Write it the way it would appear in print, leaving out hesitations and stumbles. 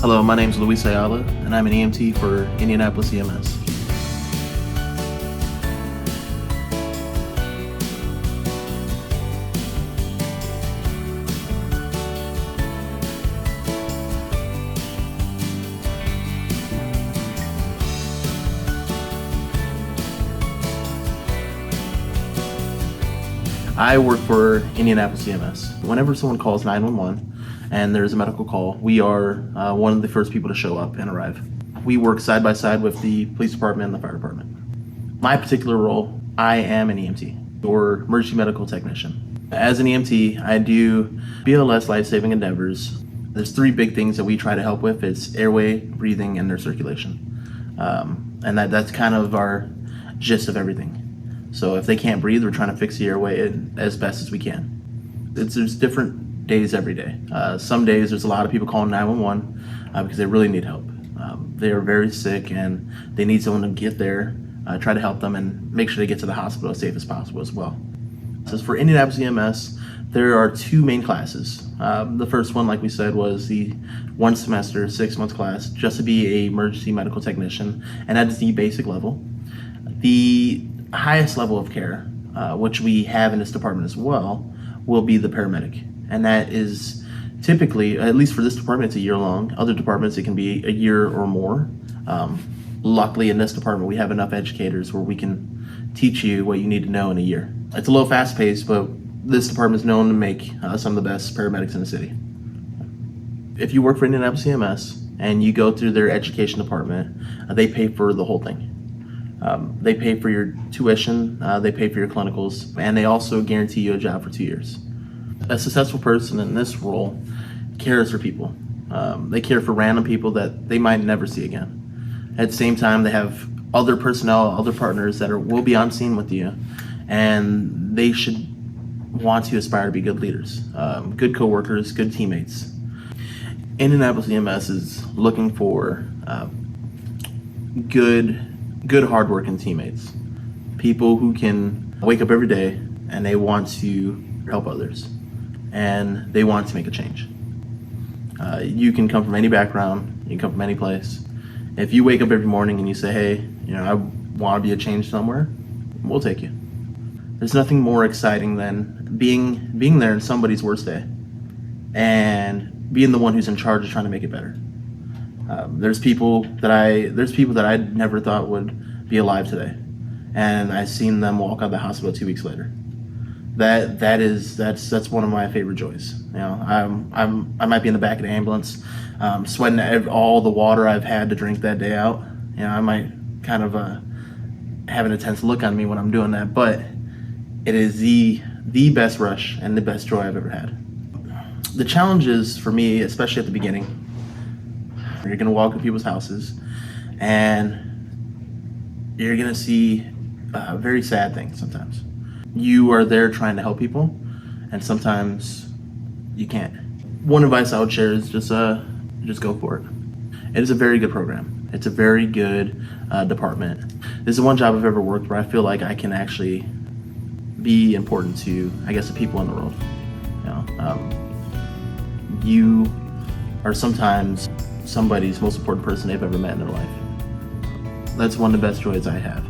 Hello, my name is Luis Ayala, and I'm an EMT for Indianapolis EMS. I work for Indianapolis EMS. Whenever someone calls 911 and there's a medical call, we are one of the first people to show up and arrive. We work side by side with the police department and the fire department. My particular role, I am an EMT, or emergency medical technician. As an EMT, I do BLS life-saving endeavors. There's three big things that we try to help with. It's airway, breathing, and their circulation. And that's kind of our gist of everything. So if they can't breathe, we're trying to fix the airway as best as we can. There's different days every day. Some days there's a lot of people calling 911 because they really need help. They are very sick and they need someone to get there, try to help them and make sure they get to the hospital as safe as possible as well. So for Indianapolis EMS, there are two main classes. The first one, like we said, was the 1 semester, 6 month class, just to be a emergency medical technician, and that's the basic level. The highest level of care, which we have in this department as well, will be the paramedic. And that is typically, at least for this department, it's a year long. Other departments, it can be a year or more. Luckily in this department, we have enough educators where we can teach you what you need to know in a year. It's a little fast paced, but this department is known to make some of the best paramedics in the city. If you work for Indianapolis EMS and you go through their education department, they pay for the whole thing. They pay for your tuition, they pay for your clinicals, and they also guarantee you a job for 2 years. A successful person in this role cares for people. They care for random people that they might never see again. At the same time, they have other personnel, other partners that will be on scene with you, and they should want to aspire to be good leaders, good coworkers, good teammates. Indianapolis EMS is looking for good hardworking teammates, people who can wake up every day and they want to help others and they want to make a change. You can come from any background, you can come from any place. If you wake up every morning and you say, hey, I want to be a change somewhere, we'll take you. There's nothing more exciting than being there in somebody's worst day and being the one who's in charge of trying to make it better. There's people that I never thought would be alive today, and I've seen them walk out of the hospital 2 weeks later. That's one of my favorite joys. I might be in the back of the ambulance, sweating all the water I've had to drink that day out. I might kind of have an intense look on me when I'm doing that, but it is the best rush and the best joy I've ever had. The challenges for me, especially at the beginning, you're gonna walk to people's houses and you're gonna see very sad things sometimes. You are there trying to help people and sometimes you can't. One advice I would share is just go for it. It is a very good program. It's a very good department. This is one job I've ever worked where I feel like I can actually be important to, I guess, the people in the world. You are sometimes somebody's most important person they've ever met in their life. That's one of the best joys I have.